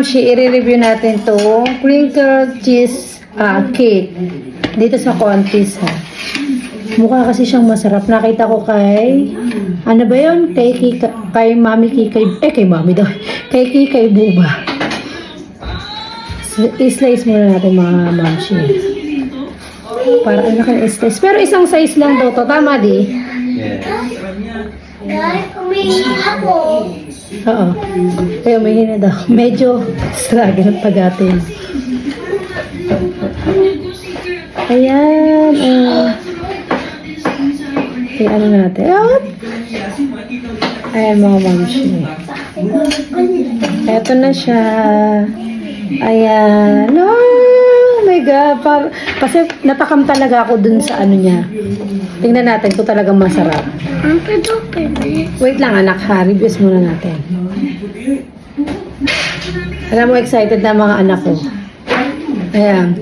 Mamshi, i-review natin to crinkle cheese cake. Dito sa Contis, ha. Mukha kasi siyang masarap. Nakita ko kay, ano ba yun? Kay Mami Kikay, kay Mami daw. Kay Kikay Buba. So, i-slice muna natin mga Mamshi. Para ano kayo i-slice. Pero isang size lang daw to. Tama di? Guys, umiiyak ako. Oo. Kaya umihin na daw. Medyo struggle ang pag-atin. Ayan. Okay, ano natin? Ayan mga Mamshi. Eto na siya. Ayan. Oh my God. Kasi natakam talaga ako dun sa ano niya. Tingnan natin kung talagang masarap. Ang pwede. Wait lang anak ha. Reviews muna natin. Alam mo, excited na mga anak ko. Ayan.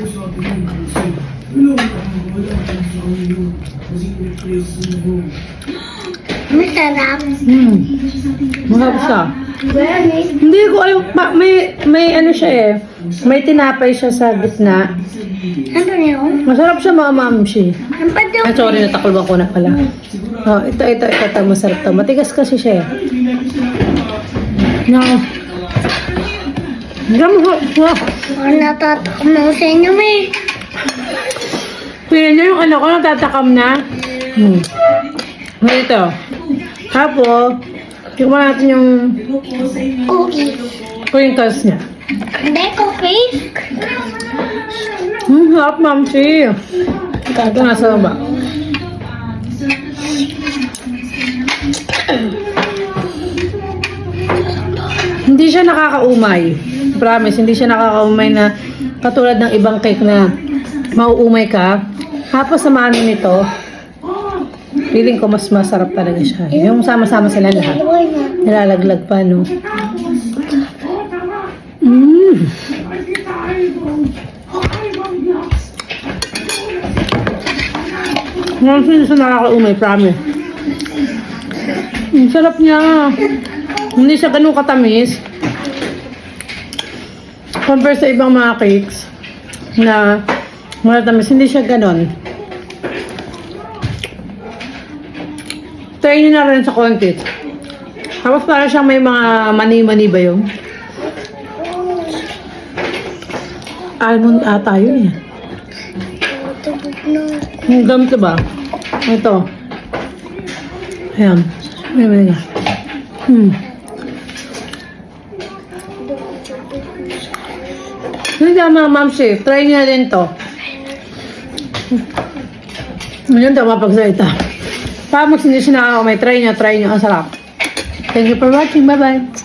Masarap. Mahab siya. Hindi ko alam. May ano siya eh. May tinapay siya sa gitna. Ano yun? Masarap siya mga Mamshi. Ang pwede. Ah, sorry, natakulban ko na pala. Oh, ito. Masarap to. Matigas kasi siya eh. No. Ang natatakam ako sa inyo, eh. Pila niya yung anak ko natatakam na. Ito. Tapos, tingnan natin yung Cookies. crinkles niya. Hindi, cookies. Harap, Mamshi. Ito nasa baba. Hindi siya nakakaumay. Promise, hindi siya nakakaumay na katulad ng ibang cake na mauumay ka. Tapos samahan mo nito, feeling ko mas masarap talaga siya. Yung sama-sama sila lahat. Nilalaglag pa, no? Hindi siya nakakaumay, promise. Ang sarap niya. Hindi siya ganun katamis. Compare sa ibang mga cakes na matamis, hindi siya ganun. Try nyo na rin sa konti. Tapos para siyang may mga mani-mani ba yun? Almond ata yun eh. Yung gamit ba? Ito. Ayan. May. Hindi mga Mamshi. Try niya din to. Ngayon daw mapagsalita. Pag hindi siya nakakaumay, try niya. Ang sarap. Thank you for watching. Bye-bye.